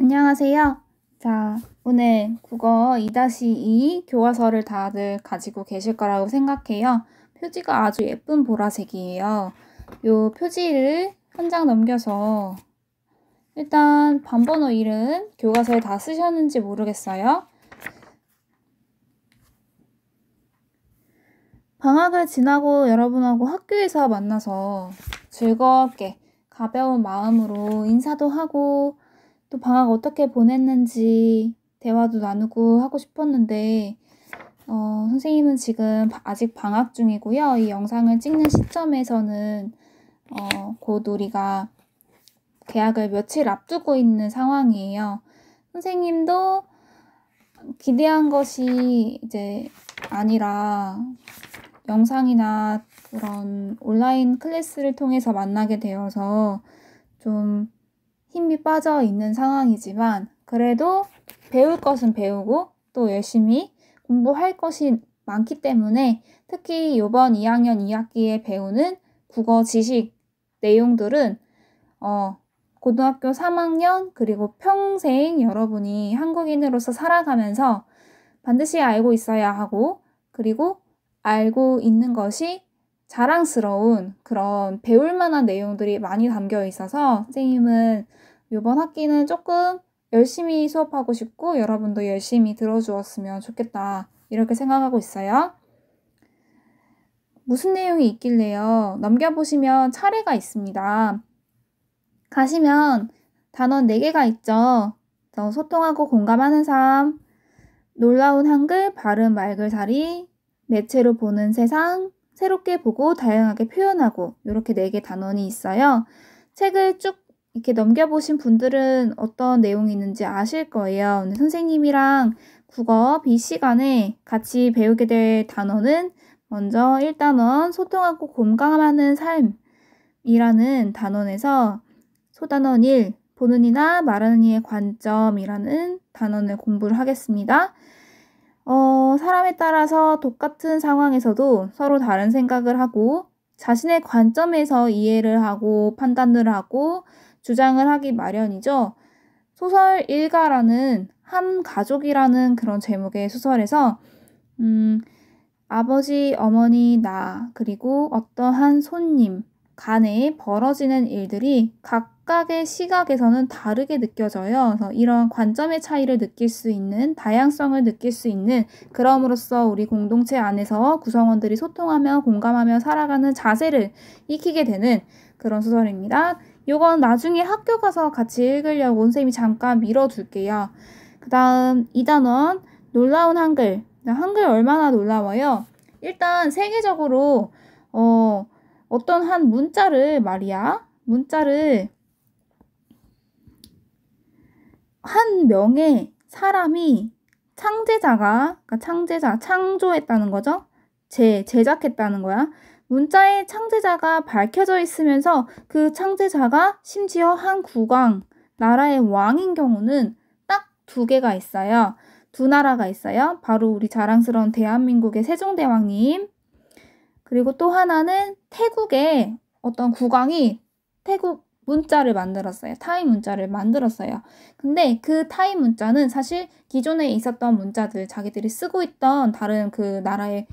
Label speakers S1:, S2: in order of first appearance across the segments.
S1: 안녕하세요. 자, 오늘 국어 2-2 교과서를 다들 가지고 계실 거라고 생각해요. 표지가 아주 예쁜 보라색이에요. 요 표지를 한 장 넘겨서 일단 반번호 1은 교과서에 다 쓰셨는지 모르겠어요. 방학을 지나고 여러분하고 학교에서 만나서 즐겁게 가벼운 마음으로 인사도 하고 또 방학 어떻게 보냈는지 대화도 나누고 하고 싶었는데 선생님은 지금 아직 방학 중이고요. 이 영상을 찍는 시점에서는 곧 우리가 개학을 며칠 앞두고 있는 상황이에요. 선생님도 기대한 것이 이제 아니라 영상이나 그런 온라인 클래스를 통해서 만나게 되어서 좀 힘이 빠져 있는 상황이지만 그래도 배울 것은 배우고 또 열심히 공부할 것이 많기 때문에 특히 이번 2학년 2학기에 배우는 국어 지식 내용들은 고등학교 3학년 그리고 평생 여러분이 한국인으로서 살아가면서 반드시 알고 있어야 하고 그리고 알고 있는 것이 자랑스러운 그런 배울 만한 내용들이 많이 담겨 있어서 선생님은 이번 학기는 조금 열심히 수업하고 싶고 여러분도 열심히 들어주었으면 좋겠다 이렇게 생각하고 있어요. 무슨 내용이 있길래요? 넘겨보시면 차례가 있습니다. 가시면 단원 4개가 있죠. 소통하고 공감하는 삶, 놀라운 한글, 바른 말글살이, 매체로 보는 세상, 새롭게 보고 다양하게 표현하고 이렇게 4개 단원이 있어요. 책을 쭉 이렇게 넘겨보신 분들은 어떤 내용이 있는지 아실 거예요. 근데 선생님이랑 국어 B시간에 같이 배우게 될 단어는 먼저 1단원 소통하고 공감하는 삶이라는 단원에서 소단원 1, 보는 이나 말하는 이의 관점이라는 단원을 공부를 하겠습니다. 사람에 따라서 똑같은 상황에서도 서로 다른 생각을 하고 자신의 관점에서 이해를 하고 판단을 하고 주장을 하기 마련이죠. 소설 일가라는 한 가족이라는 그런 제목의 소설에서 아버지, 어머니, 나 그리고 어떠한 손님 간에 벌어지는 일들이 각각의 시각에서는 다르게 느껴져요. 그래서 이런 관점의 차이를 느낄 수 있는, 다양성을 느낄 수 있는, 그럼으로써 우리 공동체 안에서 구성원들이 소통하며 공감하며 살아가는 자세를 익히게 되는 그런 소설입니다. 이건 나중에 학교 가서 같이 읽으려고 선생님이 잠깐 밀어둘게요. 그 다음 2단원 놀라운 한글. 한글 얼마나 놀라워요? 일단 세계적으로 어떤 한 문자를 한 명의 사람이 창조했다는 거죠. 제작했다는 거야. 문자의 창제자가 밝혀져 있으면서 그 창제자가 심지어 한 국왕, 나라의 왕인 경우는 딱 2개가 있어요. 2나라가 있어요. 바로 우리 자랑스러운 대한민국의 세종대왕님. 그리고 또 하나는 태국의 어떤 국왕이 태국 문자를 만들었어요. 타이 문자를 만들었어요. 근데 그 타이 문자는 사실 기존에 있었던 문자들, 자기들이 쓰고 있던 다른 그 나라의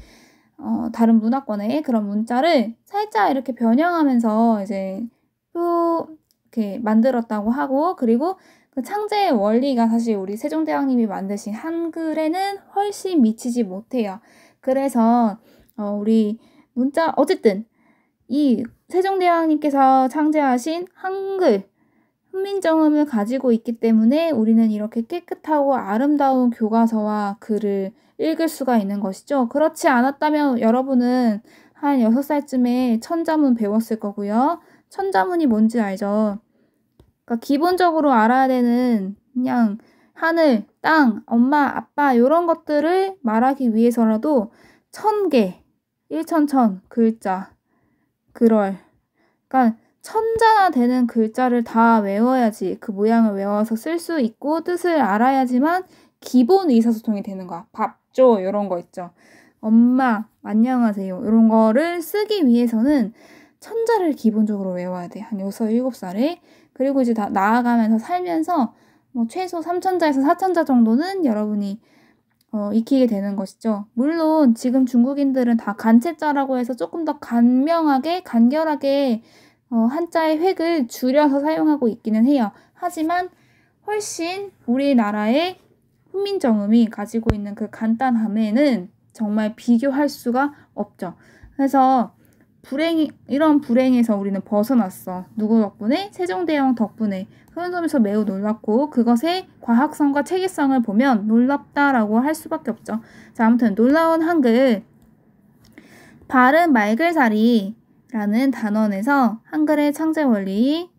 S1: 다른 문화권의 그런 문자를 살짝 이렇게 변형하면서 이제 이렇게 만들었다고 하고, 그리고 그 창제의 원리가 사실 우리 세종대왕님이 만드신 한글에는 훨씬 미치지 못해요. 그래서 우리 문자 어쨌든 이 세종대왕님께서 창제하신 한글 훈민정음을 가지고 있기 때문에 우리는 이렇게 깨끗하고 아름다운 교과서와 글을 읽을 수가 있는 것이죠. 그렇지 않았다면 여러분은 한 6살쯤에 천자문 배웠을 거고요. 천자문이 뭔지 알죠? 그러니까 기본적으로 알아야 되는 그냥 하늘, 땅, 엄마, 아빠 이런 것들을 말하기 위해서라도 1000개, 1,000 글자, 그러니까 천자나 되는 글자를 다 외워야지 그 모양을 외워서 쓸 수 있고 뜻을 알아야지만 기본 의사소통이 되는 거야. 밥 줘 이런 거 있죠. 엄마 안녕하세요 이런 거를 쓰기 위해서는 천자를 기본적으로 외워야 돼. 한 6, 7살에. 그리고 이제 다 나아가면서 살면서 최소 3천자에서 4천자 정도는 여러분이 익히게 되는 것이죠. 물론 지금 중국인들은 다 간체자라고 해서 조금 더 간명하게, 간결하게 한자의 획을 줄여서 사용하고 있기는 해요. 하지만 훨씬 우리나라의 훈민정음이 가지고 있는 그 간단함에는 정말 비교할 수가 없죠. 그래서 이런 불행에서 우리는 벗어났어. 누구 덕분에? 세종대왕 덕분에. 그런 점에서 매우 놀랍고 그것의 과학성과 체계성을 보면 놀랍다라고 할 수밖에 없죠. 자, 아무튼 놀라운 한글 발음 말글살이라는 단원에서 한글의 창제 원리,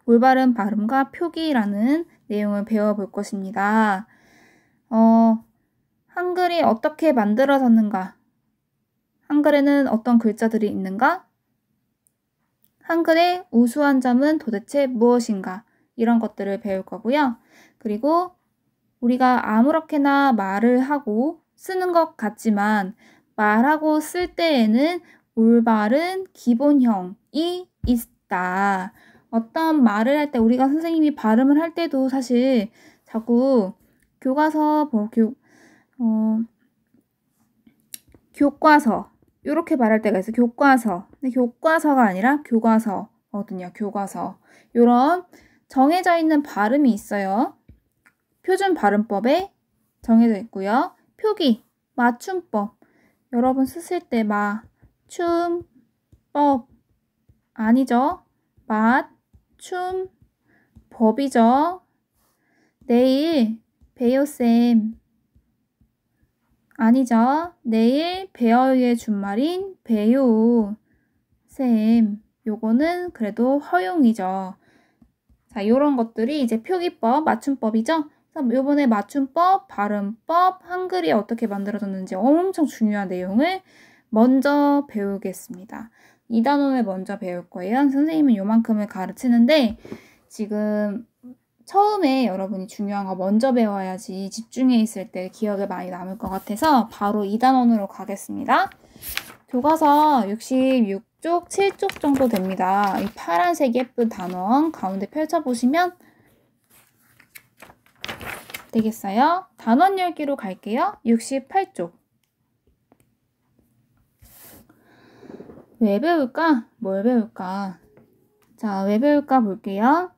S1: 올바른 발음과 표기라는 내용을 배워볼 것입니다. 한글이 어떻게 만들어졌는가? 한글에는 어떤 글자들이 있는가? 한글의 우수한 점은 도대체 무엇인가? 이런 것들을 배울 거고요. 그리고 우리가 아무렇게나 말을 하고 쓰는 것 같지만 말하고 쓸 때에는 올바른 기본형이 있다. 어떤 말을 할 때 우리가 선생님이 발음을 할 때도 사실 자꾸 교과서, 교과서 이렇게 말할 때가 있어요. 교과서. 근데 교과서가 아니라 교과서거든요. 교과서. 이런 정해져 있는 발음이 있어요. 표준 발음법에 정해져 있고요. 표기, 맞춤법. 여러분 쓰실 때 맞춤법 아니죠? 맞춤법이죠. 내일 배요쌤 아니죠. 내일 배어의 준말인 배요 쌤. 요거는 그래도 허용이죠. 자, 요런 것들이 이제 표기법, 맞춤법이죠. 요번에 맞춤법, 발음법, 한글이 어떻게 만들어졌는지 엄청 중요한 내용을 먼저 배우겠습니다. 2단원을 먼저 배울 거예요. 선생님은 요만큼을 가르치는데 지금 처음에 여러분이 중요한 거 먼저 배워야지 집중해 있을 때 기억에 많이 남을 것 같아서 바로 2단원으로 가겠습니다. 교과서 66쪽, 7쪽 정도 됩니다. 이 파란색 예쁜 단원 가운데 펼쳐보시면 되겠어요? 단원 열기로 갈게요. 68쪽. 왜 배울까? 뭘 배울까? 자, 왜 배울까 볼게요.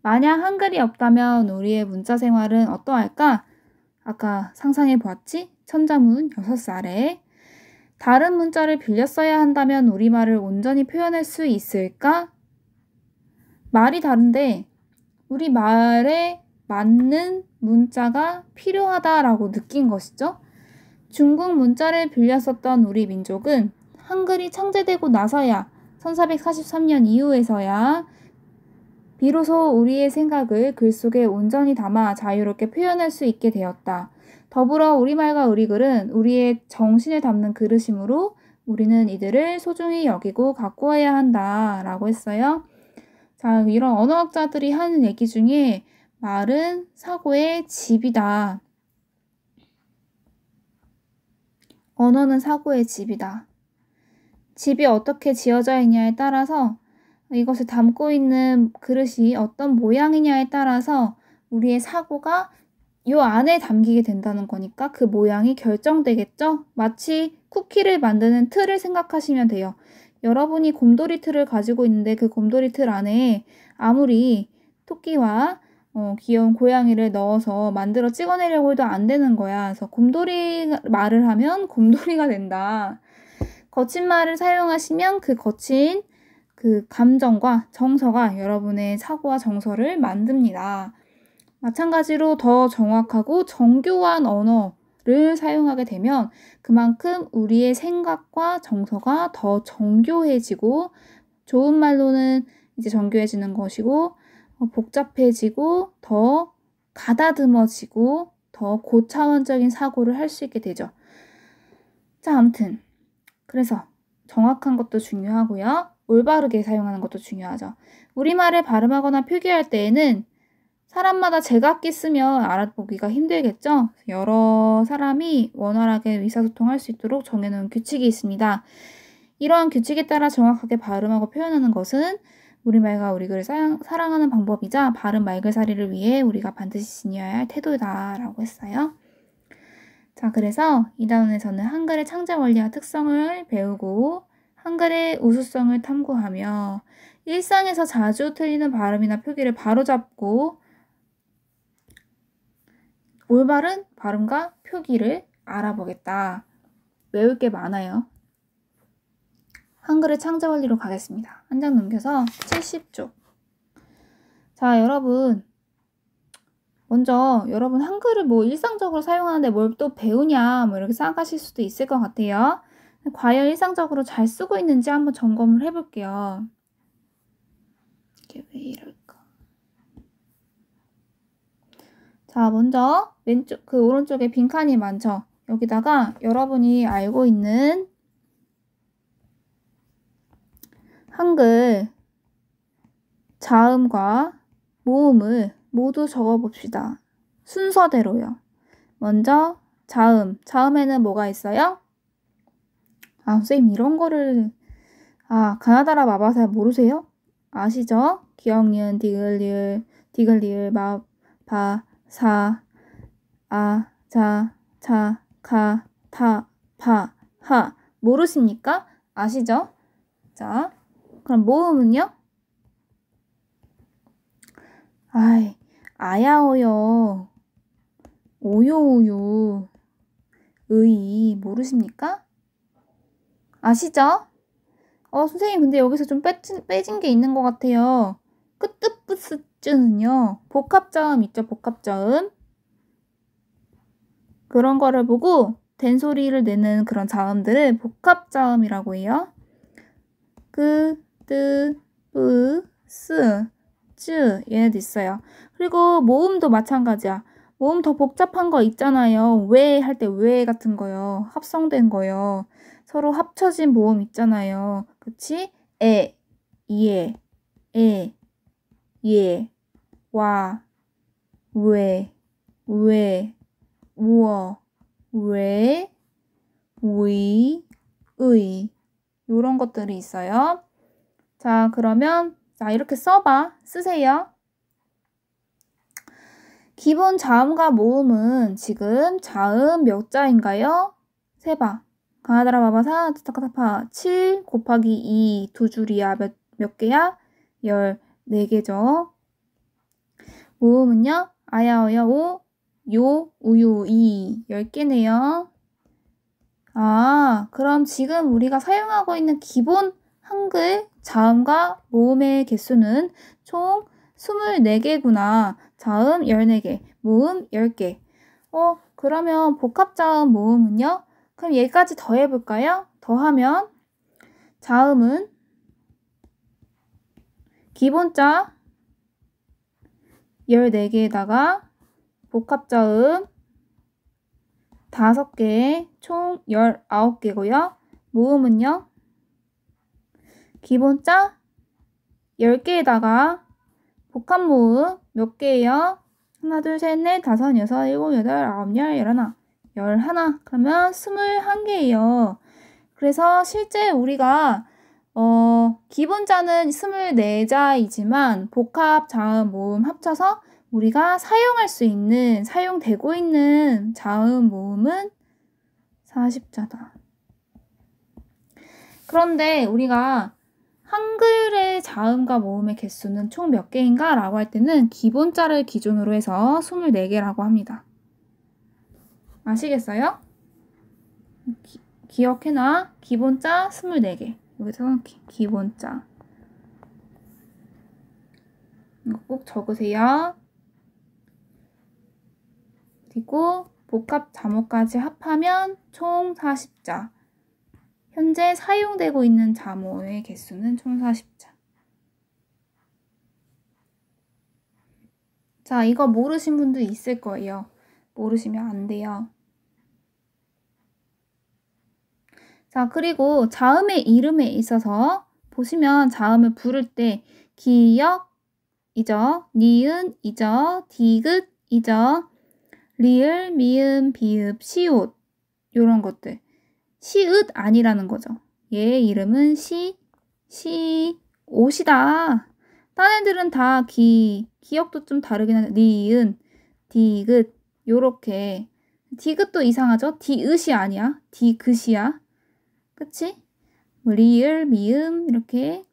S1: 만약 한글이 없다면 우리의 문자 생활은 어떠할까? 아까 상상해 보았지? 천자문 6살에 다른 문자를 빌려 써야 한다면 우리말을 온전히 표현할 수 있을까? 말이 다른데 우리 말에 맞는 문자가 필요하다라고 느낀 것이죠. 중국 문자를 빌려 썼던 우리 민족은 한글이 창제되고 나서야 1443년 이후에서야 비로소 우리의 생각을 글 속에 온전히 담아 자유롭게 표현할 수 있게 되었다. 더불어 우리말과 우리글은 우리의 정신을 담는 그릇이므로 우리는 이들을 소중히 여기고 가꾸어야 한다라고 했어요. 자, 이런 언어학자들이 하는 얘기 중에 말은 사고의 집이다. 언어는 사고의 집이다. 집이 어떻게 지어져 있냐에 따라서 이것을 담고 있는 그릇이 어떤 모양이냐에 따라서 우리의 사고가 요 안에 담기게 된다는 거니까 그 모양이 결정되겠죠? 마치 쿠키를 만드는 틀을 생각하시면 돼요. 여러분이 곰돌이 틀을 가지고 있는데 그 곰돌이 틀 안에 아무리 토끼와 귀여운 고양이를 넣어서 만들어 찍어내려고 해도 안 되는 거야. 그래서 곰돌이 말을 하면 곰돌이가 된다. 거친 말을 사용하시면 그 거친 그 감정과 정서가 여러분의 사고와 정서를 만듭니다. 마찬가지로 더 정확하고 정교한 언어를 사용하게 되면 그만큼 우리의 생각과 정서가 더 정교해지고 좋은 말로는 이제 정교해지는 것이고 복잡해지고 더 가다듬어지고 더 고차원적인 사고를 할 수 있게 되죠. 자, 아무튼 그래서 정확한 것도 중요하고요. 올바르게 사용하는 것도 중요하죠. 우리말을 발음하거나 표기할 때에는 사람마다 제각기 쓰면 알아보기가 힘들겠죠? 여러 사람이 원활하게 의사소통할 수 있도록 정해놓은 규칙이 있습니다. 이러한 규칙에 따라 정확하게 발음하고 표현하는 것은 우리말과 우리 글을 사랑하는 방법이자 바른 말글살이를 위해 우리가 반드시 지녀야 할 태도다라고 했어요. 자, 그래서 이 단원에서는 한글의 창제 원리와 특성을 배우고 한글의 우수성을 탐구하며 일상에서 자주 틀리는 발음이나 표기를 바로잡고 올바른 발음과 표기를 알아보겠다. 외울 게 많아요. 한글의 창제 원리로 가겠습니다. 한 장 넘겨서 70쪽. 자, 여러분. 먼저 여러분 한글을 뭐 일상적으로 사용하는데 뭘 또 배우냐 뭐 이렇게 생각하실 수도 있을 것 같아요. 과연 일상적으로 잘 쓰고 있는지 한번 점검을 해볼게요. 이게 왜 이럴까? 자, 먼저 왼쪽 그 오른쪽에 빈칸이 많죠. 여기다가 여러분이 알고 있는 한글 자음과 모음을 모두 적어봅시다. 순서대로요. 먼저 자음. 자음에는 뭐가 있어요? 선생님 이런 거를 가나다라 마바사 모르세요? 아시죠? 기역, 니은, 디귿, 리을, 디귿, 리을, 마, 바, 사, 아, 자, 자, 가, 타, 파, 하. 모르십니까? 아시죠? 자, 그럼 모음은요? 아야오요, 오요우유, 의이 모르십니까? 아시죠? 선생님 근데 여기서 좀 빼진 게 있는 것 같아요. 끄뜨뿌스쯔는요. 복합자음 있죠? 복합자음. 그런 거를 보고 된소리를 내는 그런 자음들을 복합자음이라고 해요. 끄뜨뿌스 얘네도 있어요. 그리고 모음도 마찬가지야. 모음 더 복잡한 거 있잖아요. 왜 할 때 왜 같은 거요. 합성된 거요. 서로 합쳐진 모음 있잖아요. 그치? 에, 예, 와, 왜, 우어, 왜, 위, 의 요런 것들이 있어요. 자, 그러면 이렇게 써봐. 쓰세요. 기본 자음과 모음은 지금 자음 몇 자인가요? 세봐. 가나다라 마바사 타타카타파 7 곱하기 2 두 줄이야. 몇 개야? 14개죠. 모음은요? 아야어야 오, 요, 우유, 이 10개네요. 그럼 지금 우리가 사용하고 있는 기본 한글 자음과 모음의 개수는 총 24개구나. 자음 14개, 모음 10개. 그러면 복합자음 모음은요? 그럼 얘까지 더해볼까요? 더하면 자음은 기본자 14개에다가 복합자음 5개, 총 19개고요. 모음은요? 기본자 10개에다가 복합모음 몇 개예요? 하나, 둘, 셋, 넷, 다섯, 여섯, 일곱, 여덟, 아홉, 열, 열하나. 11. 그러면 21개예요. 그래서 실제 우리가 기본자는 24자이지만 복합, 자음, 모음 합쳐서 우리가 사용할 수 있는, 사용되고 있는 자음, 모음은 40자다. 그런데 우리가 한글의 자음과 모음의 개수는 총 몇 개인가? 라고 할 때는 기본자를 기준으로 해서 24개라고 합니다. 아시겠어요? 기억해놔. 기본자 24개. 여기서 기본자. 이거 꼭 적으세요. 그리고 복합 자모까지 합하면 총 40자. 현재 사용되고 있는 자모의 개수는 총 40자. 자, 이거 모르신 분도 있을 거예요. 모르시면 안 돼요. 자, 그리고 자음의 이름에 있어서 보시면 자음을 부를 때 기역이죠. 니은이죠. 디귿이죠. 리을, 미음, 비읍, 시옷 요런 것들. 시읒 아니라는 거죠. 얘 이름은 시옷이다. 딴 애들은 다 기억도 좀 다르긴 한데 니은, 디귿 요렇게. 디귿도 이상하죠? 디귿이 아니야. 디귿이야. 그치? 뭐 리을, 미음 이렇게.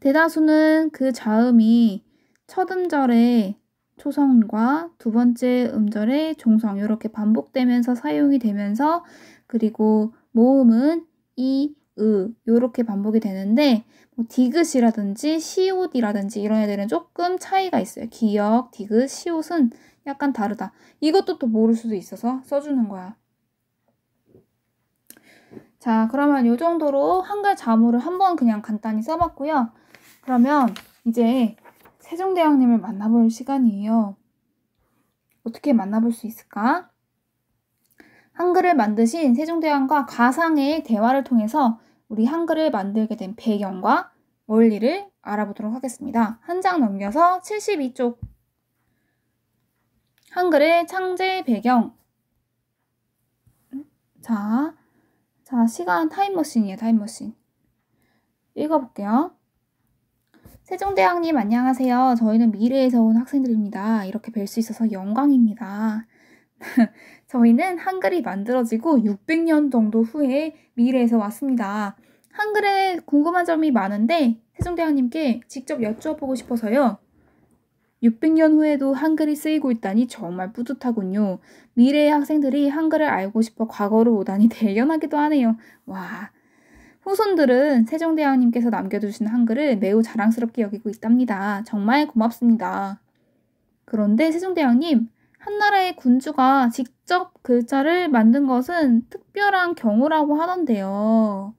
S1: 대다수는 그 자음이 첫 음절의 초성과 두 번째 음절의 종성 이렇게 반복되면서 사용이 되면서 그리고 모음은 이, 으 이렇게 반복이 되는데 뭐 디귿이라든지 시옷이라든지 이런 애들은 조금 차이가 있어요. 기역, 디귿, 시옷은 약간 다르다. 이것도 또 모를 수도 있어서 써주는 거야. 자, 그러면 이 정도로 한글 자모를 한번 그냥 간단히 써봤고요. 그러면 이제 세종대왕님을 만나볼 시간이에요. 어떻게 만나볼 수 있을까? 한글을 만드신 세종대왕과 가상의 대화를 통해서 우리 한글을 만들게 된 배경과 원리를 알아보도록 하겠습니다. 한 장 넘겨서 72쪽. 한글의 창제 배경. 자, 시간 타임머신이에요. 타임머신. 읽어볼게요. 세종대왕님 안녕하세요. 저희는 미래에서 온 학생들입니다. 이렇게 뵐 수 있어서 영광입니다. 저희는 한글이 만들어지고 600년 정도 후에 미래에서 왔습니다. 한글에 궁금한 점이 많은데 세종대왕님께 직접 여쭈어보고 싶어서요. 600년 후에도 한글이 쓰이고 있다니 정말 뿌듯하군요. 미래의 학생들이 한글을 알고 싶어 과거로 오다니 대견하기도 하네요. 와, 후손들은 세종대왕님께서 남겨두신 한글을 매우 자랑스럽게 여기고 있답니다. 정말 고맙습니다. 그런데 세종대왕님, 한나라의 군주가 직접 글자를 만든 것은 특별한 경우라고 하던데요.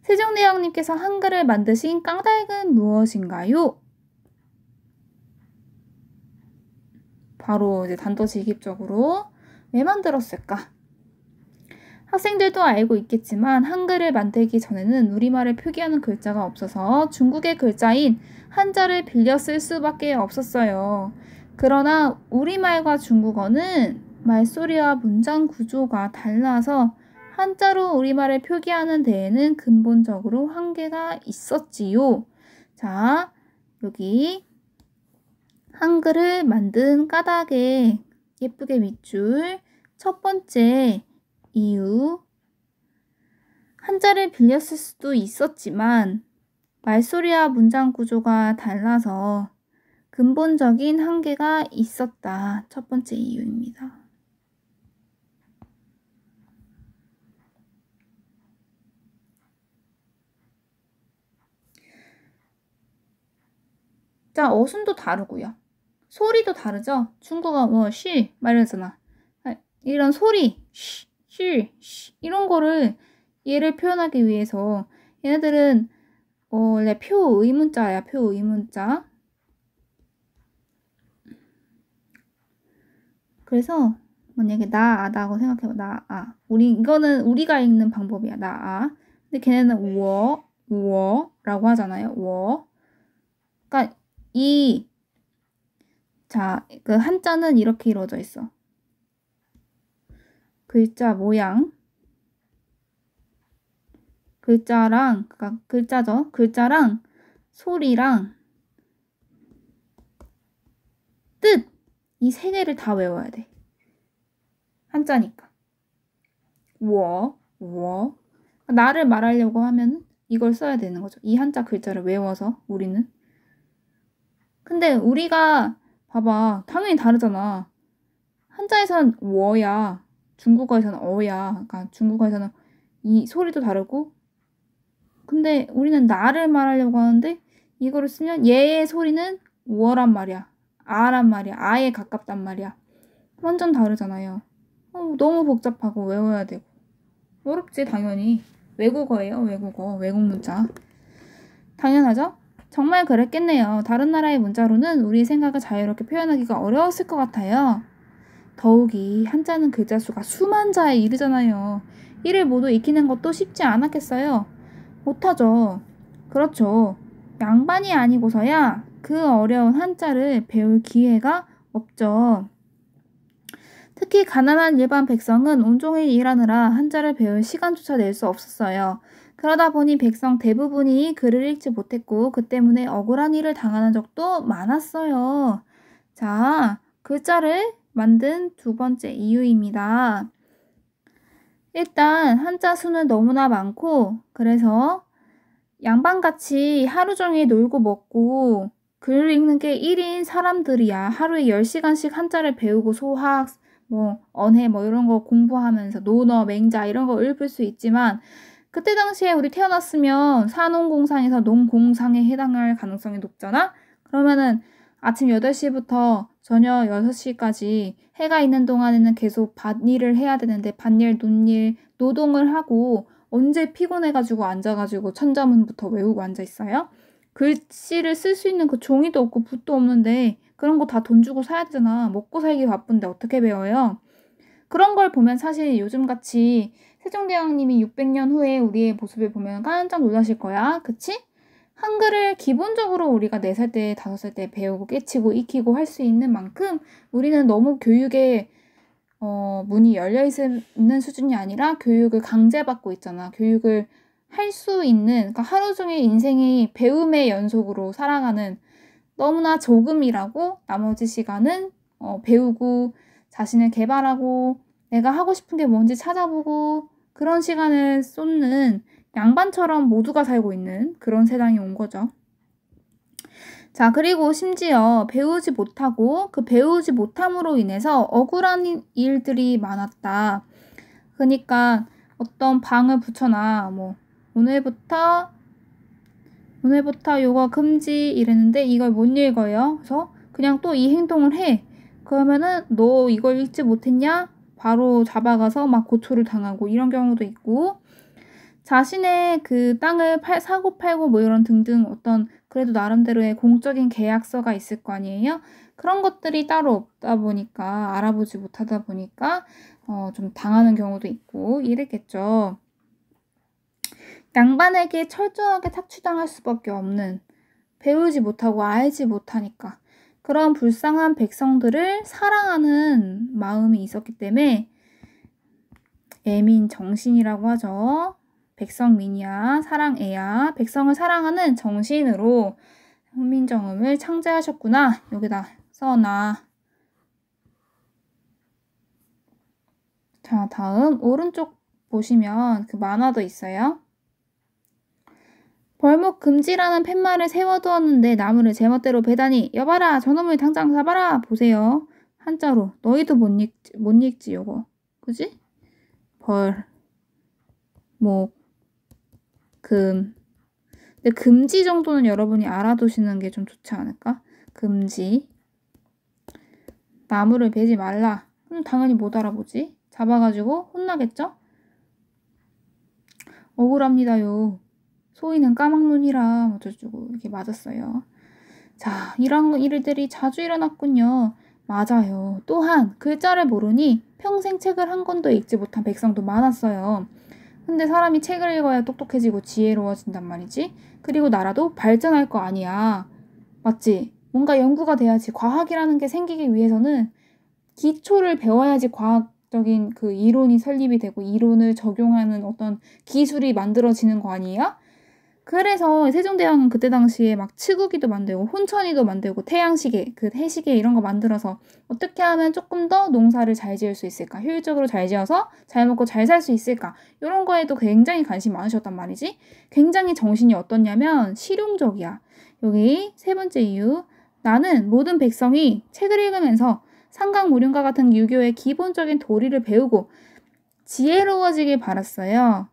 S1: 세종대왕님께서 한글을 만드신 까닭은 무엇인가요? 바로 이제 단도직입적으로 왜 만들었을까? 학생들도 알고 있겠지만 한글을 만들기 전에는 우리말을 표기하는 글자가 없어서 중국의 글자인 한자를 빌려 쓸 수밖에 없었어요. 그러나 우리말과 중국어는 말소리와 문장 구조가 달라서 한자로 우리말을 표기하는 데에는 근본적으로 한계가 있었지요. 자, 여기 한글을 만든 까닭에 예쁘게 밑줄 첫 번째 이유, 한자를 빌려 쓸 수도 있었지만 말소리와 문장 구조가 달라서 근본적인 한계가 있었다. 첫 번째 이유입니다. 자, 어순도 다르고요. 소리도 다르죠? 중국어 뭐 쉬 말이잖아. 이런 소리 쉬 이런 거를 얘를 표현하기 위해서 얘네들은 원래 표의문자야. 표의문자. 그래서 만약에 나아다고 생각해봐. 나아. 이거는 우리가 읽는 방법이야. 나아. 근데 걔네는 우어라고 하잖아요. 우어. 그러니까 그 한자는 이렇게 이루어져 있어. 글자 모양. 그러니까 글자죠. 글자랑 소리랑 뜻. 이 세 개를 다 외워야 돼. 한자니까. 우어. 나를 말하려고 하면 이걸 써야 되는 거죠. 이 한자 글자를 외워서 우리는. 근데 우리가 봐봐. 당연히 다르잖아. 한자에서는 워야. 중국어에서는 어야. 그러니까 중국어에서는 이 소리도 다르고. 근데 우리는 나를 말하려고 하는데 이거를 쓰면 얘의 소리는 워란 말이야. 아란 말이야. 아에 가깝단 말이야. 완전 다르잖아요. 너무 복잡하고 외워야 되고. 어렵지 당연히. 외국어예요. 외국 문자. 당연하죠? 정말 그랬겠네요. 다른 나라의 문자로는 우리의 생각을 자유롭게 표현하기가 어려웠을 것 같아요. 더욱이 한자는 글자 수가 수만 자에 이르잖아요. 이를 모두 익히는 것도 쉽지 않았겠어요. 못하죠. 그렇죠. 양반이 아니고서야 그 어려운 한자를 배울 기회가 없죠. 특히 가난한 일반 백성은 온종일 일하느라 한자를 배울 시간조차 낼 수 없었어요. 그러다 보니 백성 대부분이 글을 읽지 못했고 그 때문에 억울한 일을 당하는 적도 많았어요. 자, 글자를 만든 두 번째 이유입니다. 일단 한자 수는 너무나 많고 그래서 양반같이 하루 종일 놀고 먹고 글을 읽는 게 1인 사람들이야. 하루에 10시간씩 한자를 배우고 소학, 언해 이런 거 공부하면서 논어, 맹자 이런 거 읽을 수 있지만 그때 당시에 우리 태어났으면 산업공상에서 농공상에 해당할 가능성이 높잖아? 그러면은 아침 8시부터 저녁 6시까지 해가 있는 동안에는 계속 밭일을 해야 되는데 밭일, 논일, 노동을 하고 언제 피곤해가지고 앉아가지고 천자문부터 외우고 앉아있어요? 글씨를 쓸 수 있는 그 종이도 없고 붓도 없는데 그런 거 다 돈 주고 사야 되잖아. 먹고 살기 바쁜데 어떻게 배워요? 그런 걸 보면 사실 요즘같이 세종대왕님이 600년 후에 우리의 모습을 보면 깜짝 놀라실 거야. 그치? 한글을 기본적으로 우리가 4살 때, 5살 때 배우고 깨치고 익히고 할 수 있는 만큼 우리는 너무 교육에 문이 열려 있는 수준이 아니라 교육을 강제받고 있잖아. 교육을 할 수 있는, 그러니까 하루 종일 인생이 배움의 연속으로 살아가는 너무나 조금이라고 나머지 시간은 배우고 자신을 개발하고 내가 하고 싶은 게 뭔지 찾아보고 그런 시간을 쏟는 양반처럼 모두가 살고 있는 그런 세상이 온 거죠. 자, 그리고 심지어 배우지 못하고 그 배우지 못함으로 인해서 억울한 일들이 많았다. 그러니까 어떤 방을 붙여놔. 오늘부터 요거 금지 이랬는데 이걸 못 읽어요. 그래서 그냥 또 이 행동을 해. 그러면은 너 이걸 읽지 못했냐? 바로 잡아가서 막 고초를 당하고 이런 경우도 있고 자신의 그 땅을 사고 팔고 이런 등등 어떤 그래도 나름대로의 공적인 계약서가 있을 거 아니에요? 그런 것들이 따로 없다 보니까 알아보지 못하다 보니까 좀 당하는 경우도 있고 이랬겠죠. 양반에게 철저하게 착취당할 수밖에 없는 배우지 못하고 알지 못하니까 그런 불쌍한 백성들을 사랑하는 마음이 있었기 때문에 애민 정신이라고 하죠. 백성민이야, 사랑애야, 백성을 사랑하는 정신으로 훈민정음을 창제하셨구나. 여기다 써놔. 자, 다음 오른쪽 보시면 그 만화도 있어요. 벌목 금지라는 팻말을 세워두었는데 나무를 제멋대로 베다니 여봐라 저놈을 당장 잡아라. 보세요. 한자로 너희도 못 읽지 요거. 그지? 벌, 목, 금. 근데 금지 정도는 여러분이 알아두시는 게 좀 좋지 않을까? 금지. 나무를 베지 말라. 그럼 당연히 못 알아보지. 잡아가지고 혼나겠죠? 억울합니다요. 소희는 까막눈이라 어쩌고 이렇게 맞았어요. 자, 이런 일들이 자주 일어났군요. 맞아요. 또한 글자를 모르니 평생 책을 한 권도 읽지 못한 백성도 많았어요. 근데 사람이 책을 읽어야 똑똑해지고 지혜로워진단 말이지. 그리고 나라도 발전할 거 아니야. 맞지? 뭔가 연구가 돼야지. 과학이라는 게 생기기 위해서는 기초를 배워야지 과학적인 그 이론이 설립이 되고 이론을 적용하는 어떤 기술이 만들어지는 거 아니에요? 그래서 세종대왕은 그때 당시에 막 치구기도 만들고 혼천이도 만들고 태양시계, 그 해시계 이런 거 만들어서 어떻게 하면 조금 더 농사를 잘 지을 수 있을까? 효율적으로 잘 지어서 잘 먹고 잘 살 수 있을까? 이런 거에도 굉장히 관심이 많으셨단 말이지. 굉장히 정신이 어떻냐면 실용적이야. 여기 세 번째 이유. 나는 모든 백성이 책을 읽으면서 상강무륜과 같은 유교의 기본적인 도리를 배우고 지혜로워지길 바랐어요.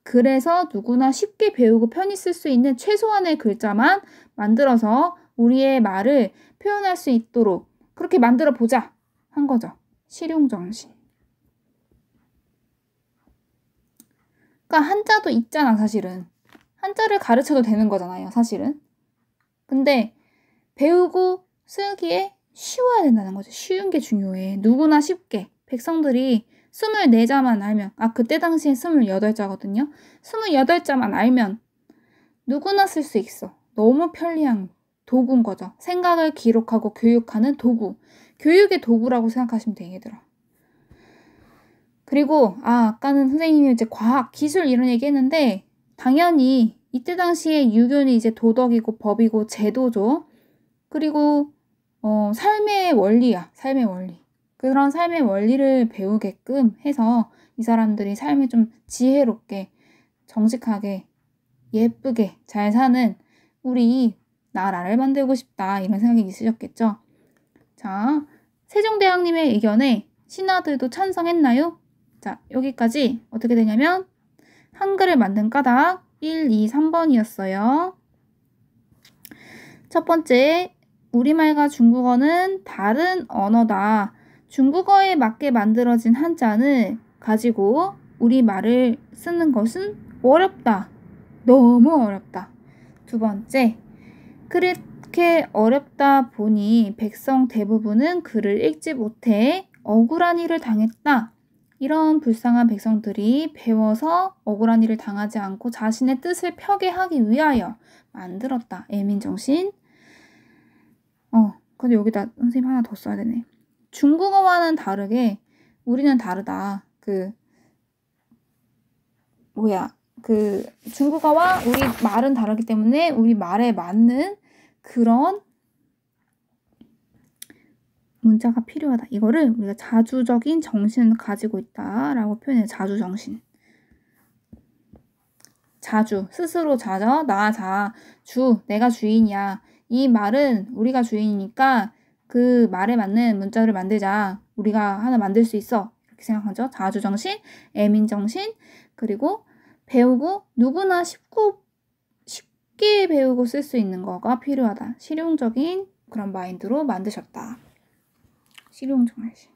S1: 그래서 누구나 쉽게 배우고 편히 쓸 수 있는 최소한의 글자만 만들어서 우리의 말을 표현할 수 있도록 그렇게 만들어 보자 한 거죠. 실용정신. 그러니까 한자도 있잖아 사실은. 한자를 가르쳐도 되는 거잖아요 사실은. 근데 배우고 쓰기에 쉬워야 된다는 거죠. 쉬운 게 중요해. 누구나 쉽게. 백성들이 24자만 알면, 그때 당시엔 28자거든요. 28자만 알면 누구나 쓸 수 있어. 너무 편리한 도구인 거죠. 생각을 기록하고 교육하는 도구. 교육의 도구라고 생각하시면 돼, 얘들아. 그리고, 아까는 선생님이 이제 과학, 기술 이런 얘기 했는데, 당연히 이때 당시에 유교는 이제 도덕이고 법이고 제도죠. 그리고 삶의 원리야. 삶의 원리. 그런 삶의 원리를 배우게끔 해서 이 사람들이 삶을 좀 지혜롭게, 정직하게, 예쁘게 잘 사는 우리 나라를 만들고 싶다. 이런 생각이 있으셨겠죠? 자, 세종대왕님의 의견에 신하들도 찬성했나요? 자, 여기까지 어떻게 되냐면 한글을 만든 까닭 1, 2, 3번이었어요. 첫 번째, 우리말과 중국어는 다른 언어다. 중국어에 맞게 만들어진 한자를 가지고 우리말을 쓰는 것은 어렵다. 너무 어렵다. 두 번째, 그렇게 어렵다 보니 백성 대부분은 글을 읽지 못해 억울한 일을 당했다. 이런 불쌍한 백성들이 배워서 억울한 일을 당하지 않고 자신의 뜻을 펴게 하기 위하여 만들었다. 애민정신. 근데 여기다 선생님 하나 더 써야 되네. 중국어와는 다르게 우리는 다르다. 중국어와 우리 말은 다르기 때문에 우리 말에 맞는 그런 문자가 필요하다. 이거를 우리가 자주적인 정신을 가지고 있다라고 표현해요. 자주정신. 자주, 스스로 자저, 나 자, 주, 내가 주인이야. 이 말은 우리가 주인이니까 그 말에 맞는 문자를 만들자. 우리가 하나 만들 수 있어. 이렇게 생각하죠. 자주정신, 애민정신, 그리고 배우고 누구나 쉽게 배우고 쓸 수 있는 거가 필요하다. 실용적인 그런 마인드로 만드셨다. 실용정신.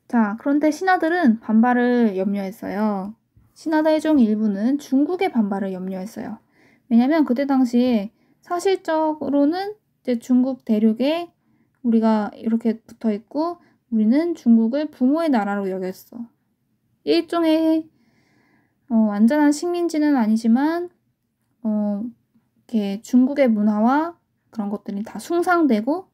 S1: 자, 그런데 신하들은 반발을 염려했어요. 신하들 중 일부는 중국의 반발을 염려했어요. 왜냐면 그때 당시에 사실적으로는 이제 중국 대륙에 우리가 이렇게 붙어 있고 우리는 중국을 부모의 나라로 여겼어. 일종의 완전한 식민지는 아니지만 이렇게 중국의 문화와 그런 것들이 다 숭상되고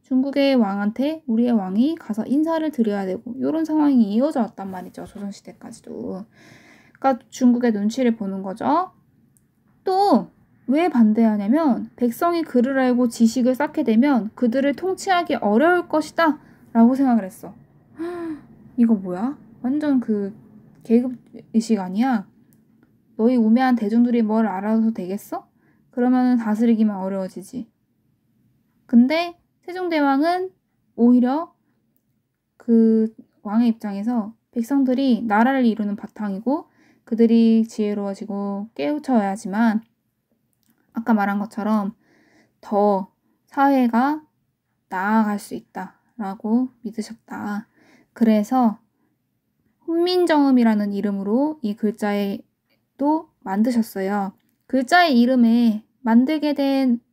S1: 중국의 왕한테 우리의 왕이 가서 인사를 드려야 되고 이런 상황이 이어져 왔단 말이죠. 조선시대까지도. 그러니까 중국의 눈치를 보는 거죠. 또 왜 반대하냐면 백성이 글을 알고 지식을 쌓게 되면 그들을 통치하기 어려울 것이다 라고 생각을 했어. 이거 뭐야? 완전 계급의식 아니야? 너희 우매한 대중들이 뭘 알아서 되겠어? 그러면 다스리기만 어려워지지. 근데 세종대왕은 오히려 그 왕의 입장에서 백성들이 나라를 이루는 바탕이고 그들이 지혜로워지고 깨우쳐야지만 아까 말한 것처럼 더 사회가 나아갈 수 있다라고 믿으셨다. 그래서 훈민정음이라는 이름으로 이 글자에도 만드셨어요. 글자의 이름에 만들게 된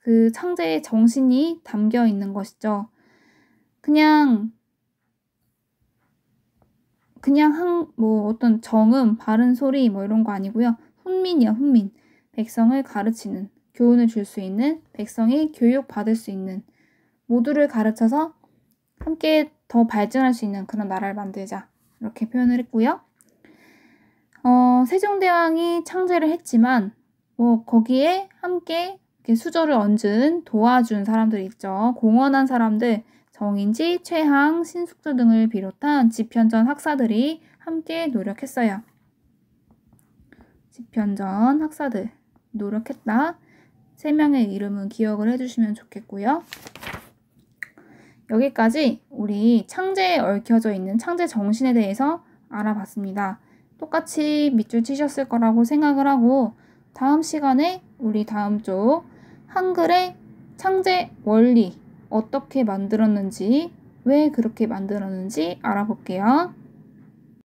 S1: 그 창제의 정신이 담겨 있는 것이죠. 그냥 어떤 정음, 바른 소리 이런 거 아니고요. 훈민이야, 훈민. 백성을 가르치는, 교훈을 줄 수 있는, 백성이 교육받을 수 있는, 모두를 가르쳐서 함께 더 발전할 수 있는 그런 나라를 만들자. 이렇게 표현을 했고요. 세종대왕이 창제를 했지만 거기에 함께 이렇게 수저를 얹은 도와준 사람들이 있죠. 공헌한 사람들, 정인지, 최항, 신숙주 등을 비롯한 집현전 학사들이 함께 노력했어요. 집현전 학사들 노력했다. 3명의 이름은 기억을 해주시면 좋겠고요. 여기까지 우리 창제에 얽혀져 있는 창제 정신에 대해서 알아봤습니다. 똑같이 밑줄 치셨을 거라고 생각을 하고 다음 시간에 우리 다음 쪽 한글의 창제 원리 어떻게 만들었는지 왜 그렇게 만들었는지 알아볼게요.